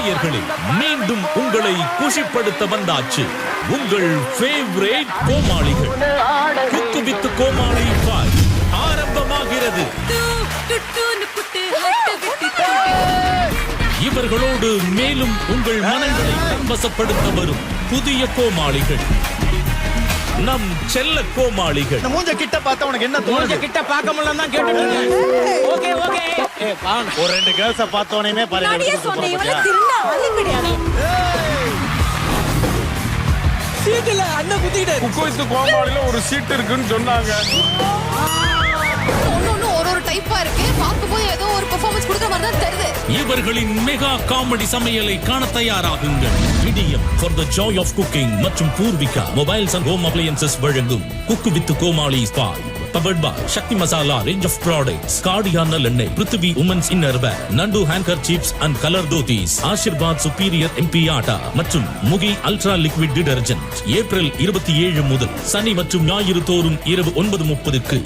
நேயர்களே, மீண்டும் உங்களை குஷிப்படுத்த வந்தாச்சு உங்கள் ஃபேவரேட் கோமாளிகள். குக்கு வித்து கோமாளி 5 ஆரம்பமாகிறது. இவர்களோடு மேலும் உங்கள் மனங்களை தன்வசப்படுத்த வரும் புதிய கோமாளிகள், நம் செல்ல கோமாளிகள். மூஞ்ச கிட்ட பார்த்தா உனக்கு என்ன தோணுது? கிட்ட பார்க்க முடியலன்னு தான் கேட்டுட்டு. Okay okay. ஒரு 2 கேர்ள்ஸ பார்த்தோனே பாரு. சீட்டுல அண்ணன் குத்திட்டு. குக்கு கோமாளில ஒரு சீட் இருக்குன்னு சொன்னாங்க. ஒரு டைப்பா இருக்கு. பாக்கும்போது ஏதோ ஒரு பெர்ஃபார்மன்ஸ் கொடுக்கிற மாதிரி தான் தெரியுது. இவர்களின் மெகா காமெடி சமையலை காண தயாராகுங்கள். Vidiem for the joy of cooking மற்றும் Poorvika mobiles and home appliances வழங்கும் cooku with Comali 5 powered by Sakthi masala range of products, Cardia நல்லெண்ணெய், Prithvi women's innerwear, Nandu hanger chips and colour dhotis, Aashirvaad superior MP atta மற்றும் Mugi ultra liquid detergent. April 27 முதல் சனி மற்றும் ஞாயிறு தோறும் இரவு 9:30க்கு